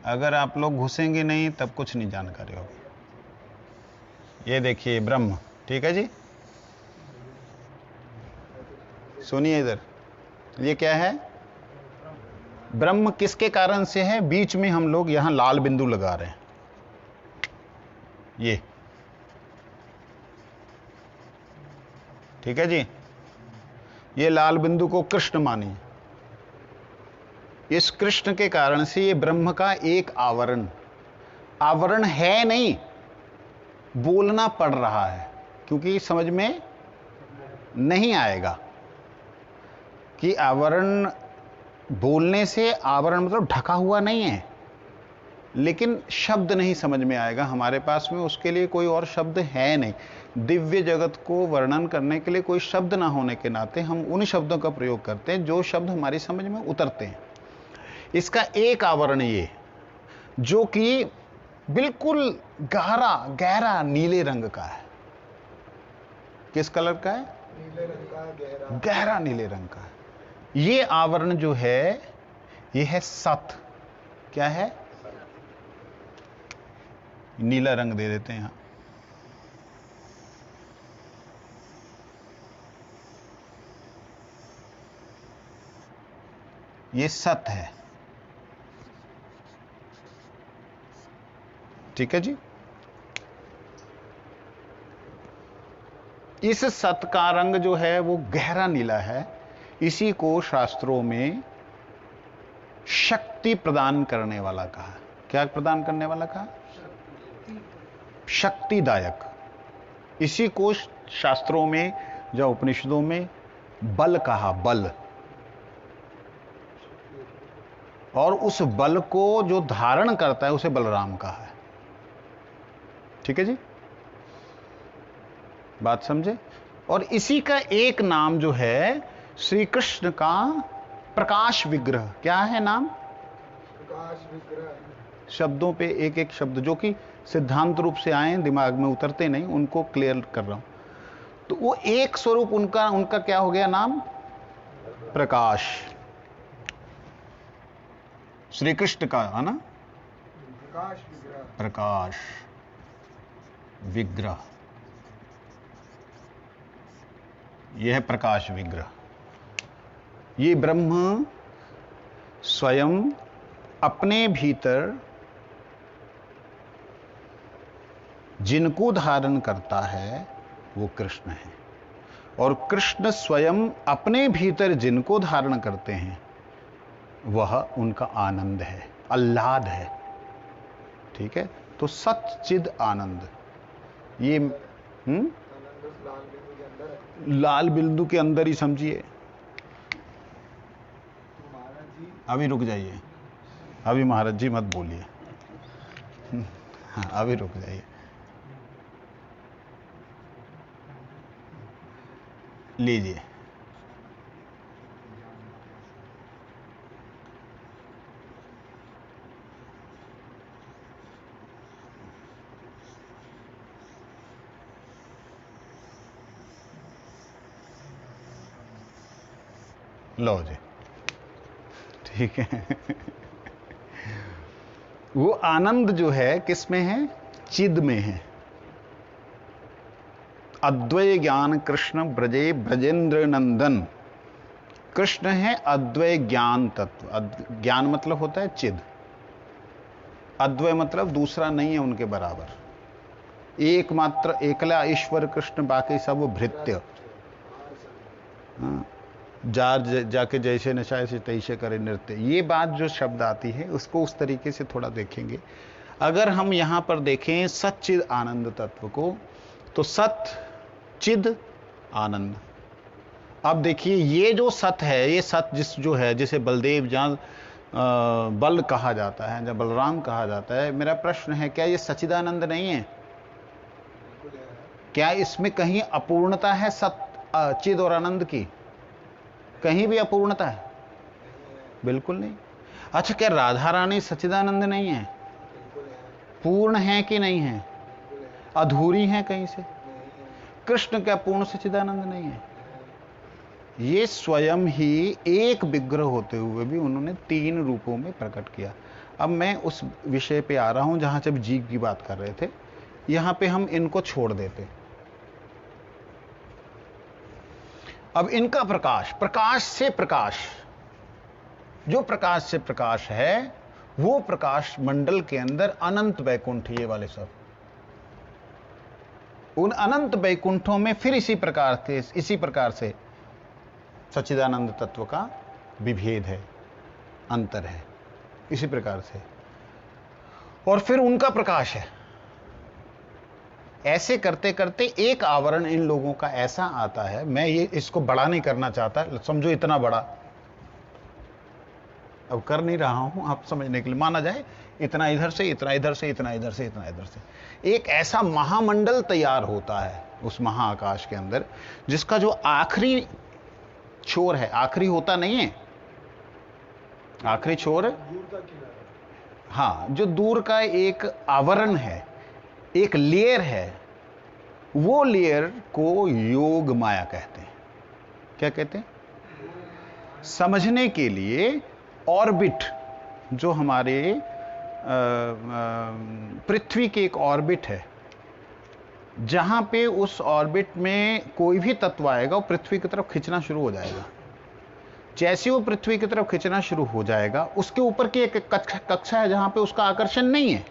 अगर आप लोग घुसेंगे नहीं तब कुछ नहीं जानकारी होगी। ये देखिए ब्रह्म, ठीक है जी। सुनिए इधर, ये क्या है? ब्रह्म किसके कारण से है? बीच में हम लोग यहां लाल बिंदु लगा रहे हैं, ये, ठीक है जी। ये लाल बिंदु को कृष्ण मानिए, इस कृष्ण के कारण से ये ब्रह्म का एक आवरण है नहीं, बोलना पड़ रहा है, क्योंकि समझ में नहीं आएगा कि आवरण, बोलने से आवरण मतलब ढका हुआ नहीं है, लेकिन शब्द नहीं समझ में आएगा हमारे पास में, उसके लिए कोई और शब्द है नहीं। दिव्य जगत को वर्णन करने के लिए कोई शब्द ना होने के नाते हम उन शब्दों का प्रयोग करते हैं जो शब्द हमारी समझ में उतरते हैं। इसका एक आवरण ये, जो कि बिल्कुल गहरा नीले रंग का है। किस कलर का है? नीले रंग का, गहरा नीले रंग का है। ये आवरण जो है, ये है सत। क्या है? नीला रंग दे देते हैं यहां। ये सत है, ठीक है जी। इस सत का रंग जो है वो गहरा नीला है। इसी को शास्त्रों में शक्ति प्रदान करने वाला कहा। क्या प्रदान करने वाला कहा? शक्तिदायक। इसी को शास्त्रों में या उपनिषदों में बल कहा, बल। और उस बल को जो धारण करता है उसे बलराम कहा है। ठीक है जी, बात समझे? और इसी का एक नाम जो है श्री कृष्ण का प्रकाश विग्रह। क्या है नाम? प्रकाश विग्रह। शब्दों पे एक एक शब्द जो कि सिद्धांत रूप से आए, दिमाग में उतरते नहीं, उनको क्लियर कर रहा हूं। तो वो एक स्वरूप उनका क्या हो गया नाम? प्रकाश। श्री कृष्ण का है ना, प्रकाश विग्रह। प्रकाश विग्रह, यह है प्रकाश विग्रह। ये ब्रह्म स्वयं अपने भीतर जिनको धारण करता है वो कृष्ण है, और कृष्ण स्वयं अपने भीतर जिनको धारण करते हैं वह उनका आनंद है, आह्लाद है। ठीक है, तो सच्चिद आनंद, ये आनंद उस लाल बिंदु के अंदर है। लाल बिंदु के अंदर ही समझिए। तो महाराज जी, अभी रुक जाइए, अभी महाराज जी मत बोलिए। हाँ, अभी रुक जाइए। लीजिए, लो जी, ठीक है। वो आनंद जो है किस में है? चिद में है। अद्वय ज्ञान कृष्ण ब्रजे ब्रजेंद्र नंदन। कृष्ण है अद्वय ज्ञान तत्व। ज्ञान मतलब होता है चिद। अद्वय मतलब दूसरा नहीं है उनके बराबर। एकमात्र एकला ईश्वर कृष्ण, बाकी सब भृत्य। हाँ, जाके जैसे नशा ऐसे तैसे करे नृत्य। ये बात जो शब्द आती है उसको उस तरीके से थोड़ा देखेंगे। अगर हम यहां पर देखें सच्चिद आनंद तत्व को, तो सत चिद आनंद। अब देखिए ये जो सत है, ये सत जो है, जिसे बलदेव जहां बल कहा जाता है, जब बलराम कहा जाता है, मेरा प्रश्न है क्या ये सच्चिदानंद नहीं है? क्या इसमें कहीं अपूर्णता है सत चिद और आनंद की? कहीं भी अपूर्णता है? बिल्कुल नहीं। अच्छा, क्या राधा रानी सच्चिदानंद नहीं है? पूर्ण है कि नहीं है? अधूरी है कहीं से? कृष्ण क्या पूर्ण सच्चिदानंद नहीं है? ये स्वयं ही एक विग्रह होते हुए भी उन्होंने तीन रूपों में प्रकट किया। अब मैं उस विषय पे आ रहा हूं जहां से जीव की बात कर रहे थे। यहां पे हम इनको छोड़ देते। अब इनका प्रकाश से प्रकाश, जो प्रकाश से प्रकाश है वो प्रकाश मंडल के अंदर अनंत वैकुंठ, ये वाले सब, उन अनंत वैकुंठों में फिर इसी प्रकार से सच्चिदानंद तत्व का विभेद है। अंतर है, इसी प्रकार से। और फिर उनका प्रकाश है। ऐसे करते करते एक आवरण इन लोगों का ऐसा आता है, मैं ये इसको बड़ा नहीं करना चाहता, समझो इतना बड़ा, अब कर नहीं रहा हूं आप समझने के लिए, माना जाए इतना इधर से, इतना इधर से, इतना इधर से, इतना इधर से, एक ऐसा महामंडल तैयार होता है उस महाआकाश के अंदर, जिसका जो आखिरी छोर है, आखिरी होता नहीं है, आखिरी छोर, हाँ, जो दूर का एक आवरण है, एक लेयर है, वो लेयर को योग माया कहते हैं। क्या कहते हैं? समझने के लिए ऑर्बिट, जो हमारे पृथ्वी के एक ऑर्बिट है, जहां पे उस ऑर्बिट में कोई भी तत्व आएगा वो पृथ्वी की तरफ खींचना शुरू हो जाएगा। जैसे वो पृथ्वी की तरफ खींचना शुरू हो जाएगा, उसके ऊपर की एक कक्षा है जहां पे उसका आकर्षण नहीं है।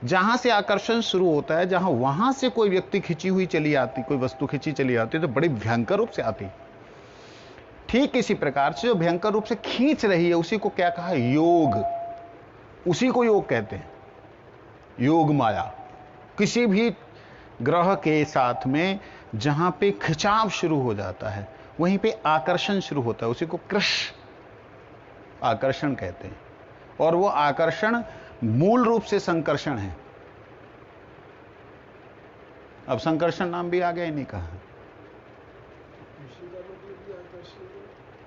जहां से आकर्षण शुरू होता है, जहां वहां से कोई व्यक्ति खिंची हुई चली आती, कोई वस्तु खिंची चली आती, तो बड़ी भयंकर रूप से आती। ठीक इसी प्रकार से जो भयंकर रूप से खींच रही है, उसी को क्या कहा? योग। उसी को योग कहते हैं, योग माया। किसी भी ग्रह के साथ में जहां पे खिंचाव शुरू हो जाता है, वहीं पे आकर्षण शुरू होता है, उसी को कृष आकर्षण कहते हैं। और वो आकर्षण मूल रूप से संकर्षण है। अब संकर्षण नाम भी आ गया, नहीं कहा।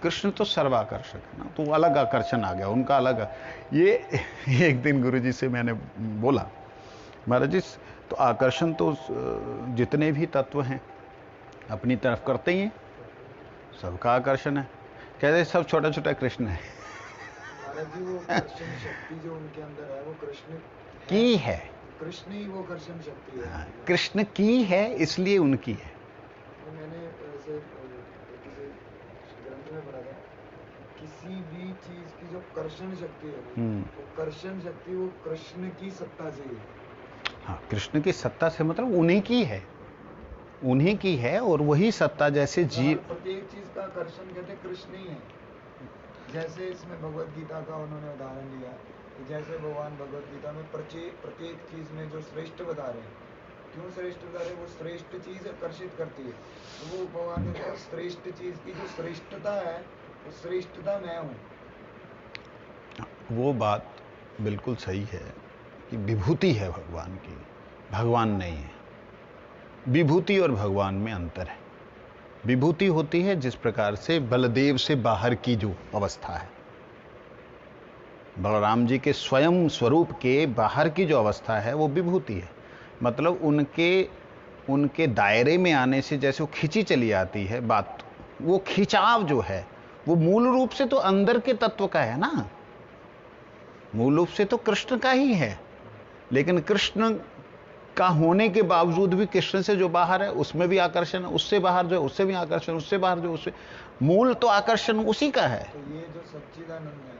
कृष्ण तो सर्वाकर्षक है ना, तो अलग आकर्षण आ गया उनका, अलग। ये एक दिन गुरुजी से मैंने बोला, महाराज जी तो आकर्षण तो जितने भी तत्व हैं अपनी तरफ करते ही हैं, सबका आकर्षण है। कहते सब छोटा छोटा कृष्ण है। महाराज जी वो कर्षण शक्ति जो उनके अंदर है वो कृष्ण की है, कृष्ण ही वो कर्षण शक्ति है। कृष्ण की है, इसलिए उनकी है। तो मैंने ऐसे किसी ग्रंथ में पढ़ा था, किसी भी चीज की जो कर्षण शक्ति है, वो कर्षण शक्ति वो कृष्ण की सत्ता से है। हाँ, कृष्ण की सत्ता से मतलब उन्हीं की है, उन्हीं की है। और वही सत्ता जैसे जीव, प्रत्येक चीज का कर्षण कहते कृष्ण ही है। जैसे इसमें भगवत गीता का उन्होंने उदाहरण लिया, जैसे भगवान भगवत गीता में प्रत्येक चीज में जो श्रेष्ठ बता रहे हैं, क्यों श्रेष्ठ बता रहे हैं? वो श्रेष्ठ चीज आकर्षित कहती है। तो वो भगवान ने कहा श्रेष्ठ चीज की जो श्रेष्ठता है, वो श्रेष्ठता मैं हूं। वो बात बिल्कुल सही है कि विभूति है भगवान की, भगवान नहीं है। विभूति और भगवान में अंतर है। विभूति होती है जिस प्रकार से बलदेव से बाहर की जो अवस्था है, बलराम जी के स्वयं स्वरूप के बाहर की जो अवस्था है वो विभूति है। मतलब उनके दायरे में आने से जैसे वो खिंची चली आती है बात, वो खिंचाव जो है वो मूल रूप से तो अंदर के तत्व का है ना, मूल रूप से तो कृष्ण का ही है। लेकिन कृष्ण का होने के बावजूद भी कृष्ण से जो बाहर है उसमें भी आकर्षण, उससे बाहर जो है उससे भी आकर्षण, उससे बाहर जो उससे, मूल तो आकर्षण उसी का है। तो ये जो सच्चिदानंद है,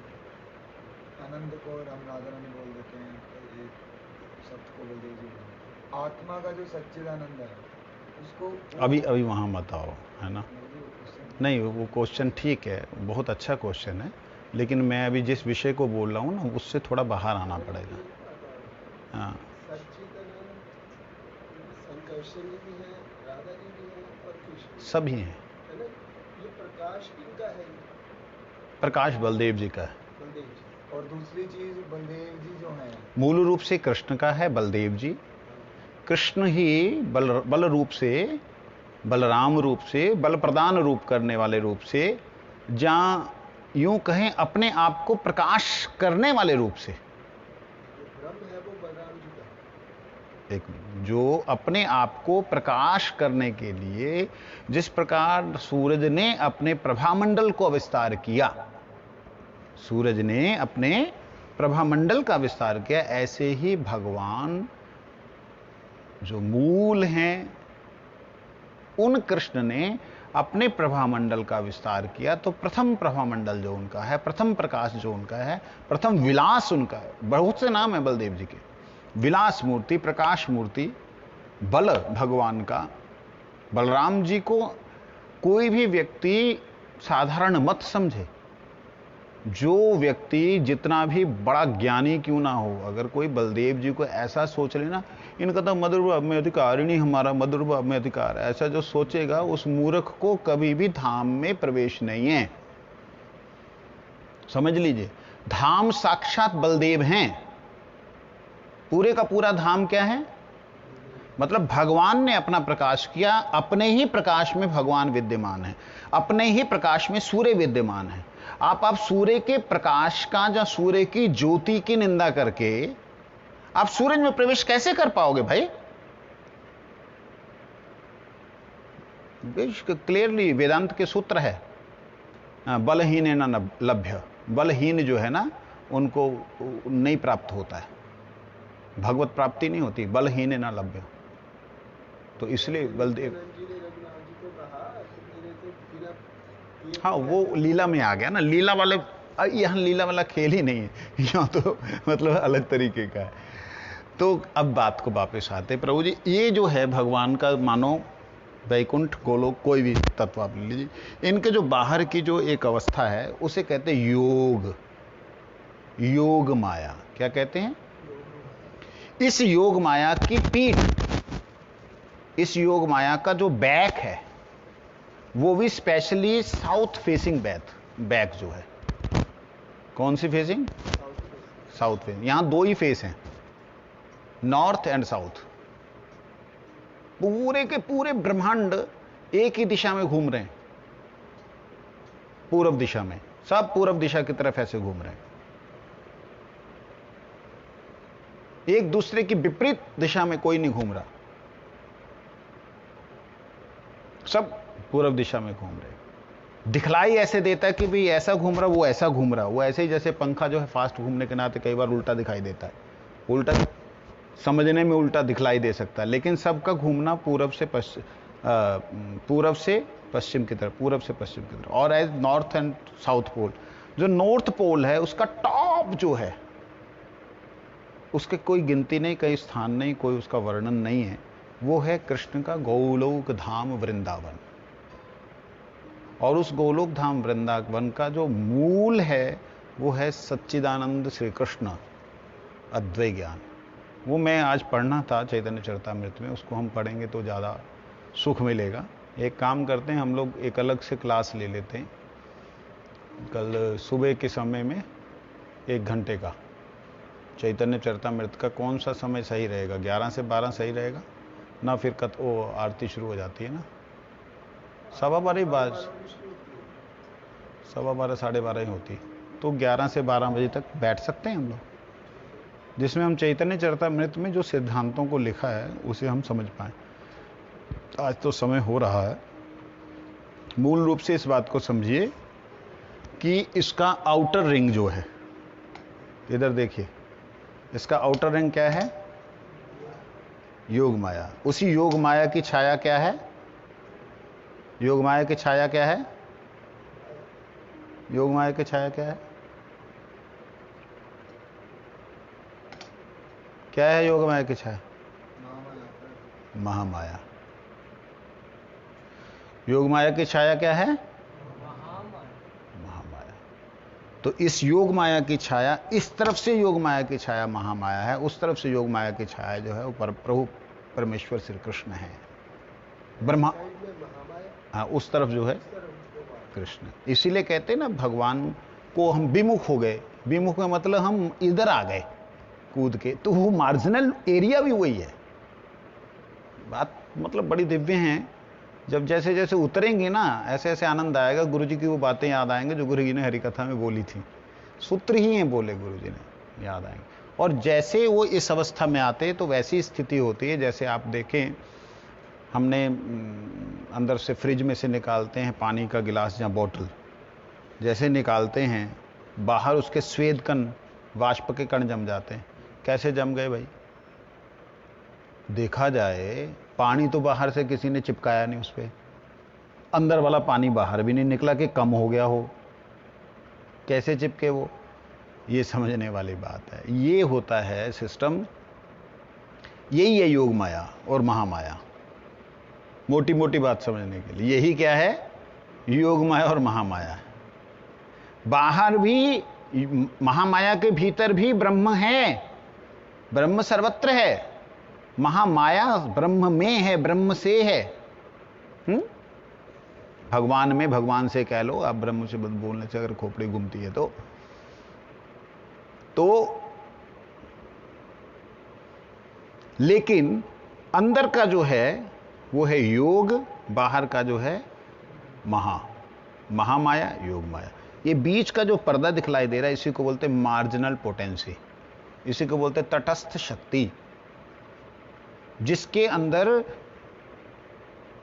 आनंद को हम राधानंद बोल देते हैं, तो ये सत्य को बोल देते हैं। आत्मा का जो सच्चिदानंद है उसको अभी वहां मत आओ, है ना। नहीं, वो क्वेश्चन ठीक है, बहुत अच्छा क्वेश्चन है, लेकिन मैं अभी जिस विषय को बोल रहा हूँ ना, उससे थोड़ा बाहर आना पड़ेगा। हाँ, सभी हैं। प्रकाश किनका है? प्रकाश बलदेव जी का है। और दूसरी चीज बलदेव जी जो है, मूल रूप से कृष्ण का है बलदेव जी। कृष्ण ही बल रूप से, बलराम रूप से, बल प्रदान रूप करने वाले रूप से, जहां यूं कहें अपने आप को प्रकाश करने वाले रूप से, ब्रह्म है वो बलराम जी का। एक जो अपने आप को प्रकाश करने के लिए, जिस प्रकार सूरज ने अपने प्रभामंडल को विस्तार किया, सूरज ने अपने प्रभामंडल का विस्तार किया, ऐसे ही भगवान जो मूल हैं, उन कृष्ण ने अपने प्रभामंडल का विस्तार किया। तो प्रथम प्रभामंडल जो उनका है, प्रथम प्रकाश जो उनका है, प्रथम विलास उनका है। बहुत से नाम है बलदेव जी के, विलास मूर्ति, प्रकाश मूर्ति, बल भगवान का। बलराम जी को कोई भी व्यक्ति साधारण मत समझे, जो व्यक्ति जितना भी बड़ा ज्ञानी क्यों ना हो, अगर कोई बलदेव जी को ऐसा सोच लेना, इनका तो मधुर में अधिकार ही नहीं, हमारा मधुर में अधिकार, ऐसा जो सोचेगा उस मूर्ख को कभी भी धाम में प्रवेश नहीं है। समझ लीजिए, धाम साक्षात बलदेव हैं। पूरे का पूरा धाम क्या है? मतलब भगवान ने अपना प्रकाश किया, अपने ही प्रकाश में भगवान विद्यमान है, अपने ही प्रकाश में सूर्य विद्यमान है। आप सूर्य के प्रकाश का या सूर्य की ज्योति की निंदा करके आप सूरज में प्रवेश कैसे कर पाओगे भाई? क्लियरली वेदांत के सूत्र है, बलहीन न लभ्य। बलहीन जो है ना, उनको नहीं प्राप्त होता है, भगवत प्राप्ति नहीं होती, बलहीन न लभ्य। तो इसलिए बलदेव, हाँ वो लीला में आ गया ना, लीला वाले, यहाँ लीला वाला खेल ही नहीं है, यहाँ तो मतलब अलग तरीके का है। तो अब बात को वापस आते, प्रभु जी ये जो है भगवान का, मानो वैकुंठ गोलोक कोई भी तत्व आप ले लीजिए, इनके जो बाहर की जो एक अवस्था है उसे कहते हैं योग, योग माया। क्या कहते हैं? इस योग माया की पीठ, इस योग माया का जो बैक है वो भी स्पेशली साउथ फेसिंग बैक जो है। कौन सी फेसिंग? South facing. यहां दो ही फेस हैं, नॉर्थ एंड साउथ। पूरे के पूरे ब्रह्मांड एक ही दिशा में घूम रहे हैं, पूरब दिशा में, सब पूरब दिशा की तरफ ऐसे घूम रहे हैं, एक दूसरे की विपरीत दिशा में कोई नहीं घूम रहा, सब पूरब दिशा में घूम रहे। दिखलाई ऐसे देता है कि भाई ऐसा घूम रहा, वो ऐसा घूम रहा, वो ऐसे ही जैसे पंखा जो है फास्ट घूमने के नाते कई बार उल्टा दिखाई देता है, उल्टा समझने में उल्टा दिखलाई दे सकता है, लेकिन सबका घूमना पूरब से पश्चिम की तरफ, पूरब से पश्चिम की तरफ। और as north and south pole, जो नॉर्थ पोल है उसका टॉप जो है, उसके कोई गिनती नहीं, कई स्थान नहीं, कोई उसका वर्णन नहीं है, वो है कृष्ण का गोलोक धाम वृंदावन। और उस गोलोक धाम वृंदावन का जो मूल है वो है सच्चिदानंद श्री कृष्ण अद्वैत ज्ञान। वो मैं आज पढ़ना था चैतन्य चरितामृत में, उसको हम पढ़ेंगे तो ज़्यादा सुख मिलेगा। एक काम करते हैं, हम लोग एक अलग से क्लास ले लेते हैं, कल सुबह के समय में 1 घंटे का चैतन्य चरितामृत का। कौन सा समय सही रहेगा? 11 से 12 सही रहेगा ना? फिर वो आरती शुरू हो जाती है ना, 12:15, 12:15 साढ़े 12 ही होती, तो 11 से 12 बजे तक बैठ सकते हैं हम लोग, जिसमें हम चैतन्य चरितामृत में जो सिद्धांतों को लिखा है उसे हम समझ पाएं। आज तो समय हो रहा है। मूल रूप से इस बात को समझिए कि इसका आउटर रिंग जो है, इधर देखिए, इसका आउटर रिंग क्या है? योग माया। उसी योग माया की छाया क्या है? योग माया की छाया क्या है? योग माया की छाया क्या है? क्या है योग माया की छाया? महामाया। योग माया की छाया क्या है? महामाया। तो इस योग माया की छाया, इस तरफ से योग माया की छाया महामाया है, उस तरफ से योग माया की छाया जो है वो प्रभु परमेश्वर श्री कृष्ण है, ब्रह्मा। हाँ, उस तरफ जो है कृष्ण। इसीलिए कहते हैं ना, भगवान को हम विमुख हो गए। विमुख का मतलब हम इधर आ गए कूद के, तो वो मार्जिनल एरिया भी वही है। बात मतलब बड़ी दिव्य है। जब जैसे जैसे उतरेंगे ना, ऐसे ऐसे आनंद आएगा। गुरुजी की वो बातें याद आएंगे जो गुरुजी ने हरिकथा में बोली थी, सूत्र ही हैं बोले गुरुजी ने, याद आएंगे। और जैसे वो इस अवस्था में आते तो वैसी स्थिति होती है, जैसे आप देखें, हमने अंदर से फ्रिज में से निकालते हैं पानी का गिलास या बोतल, जैसे निकालते हैं बाहर उसके स्वेद कण, वाष्प के कण जम जाते हैं। कैसे जम गए भाई? देखा जाए पानी तो बाहर से किसी ने चिपकाया नहीं उस पर, अंदर वाला पानी बाहर भी नहीं निकला कि कम हो गया हो, कैसे चिपके वो? ये समझने वाली बात है। ये होता है सिस्टम, यही है योग माया और महामाया। मोटी मोटी बात समझने के लिए यही क्या है? योग माया और महामाया है। बाहर भी, महामाया के भीतर भी ब्रह्म है, ब्रह्म सर्वत्र है, महामाया ब्रह्म में है, ब्रह्म से है। भगवान में, भगवान से कह लो आप, ब्रह्म से बोलने से अगर खोपड़ी घूमती है तो लेकिन अंदर का जो है वो है योग, बाहर का जो है महामाया, योग माया। ये बीच का जो पर्दा दिखलाई दे रहा है, इसी को बोलते हैं मार्जिनल पोटेंसी, इसी को बोलते हैं तटस्थ शक्ति, जिसके अंदर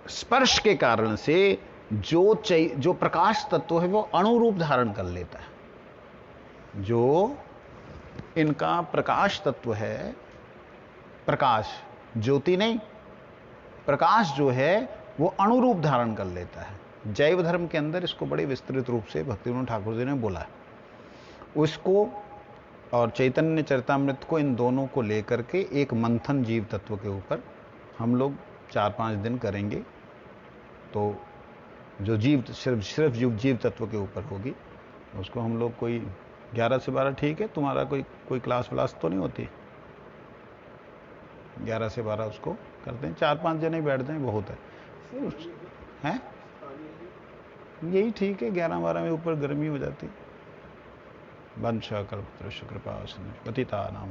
स्पर्श के कारण से जो प्रकाश तत्व है वो अणु रूप धारण कर लेता है। जो इनका प्रकाश तत्व है, प्रकाश, ज्योति नहीं, प्रकाश जो है वो अणु रूप धारण कर लेता है। जैव धर्म के अंदर इसको बड़े विस्तृत रूप से भक्तिविनोद ठाकुर जी ने बोला है। उसको और चैतन्य चरितामृत को, इन दोनों को लेकर के एक मंथन जीव तत्व के ऊपर हम लोग 4-5 दिन करेंगे। तो जो सिर्फ जीव तत्व के ऊपर होगी, उसको हम लोग कोई 11 से 12, ठीक है, तुम्हारा कोई क्लास व्लास तो नहीं होती? 11 से 12 उसको करते हैं, 4-5 जने बैठ जाएं, बहुत है यही ठीक है। 11-12 में ऊपर गर्मी हो जाती। वंश कल्पतरुश्च कृपा सिंधु पतितानां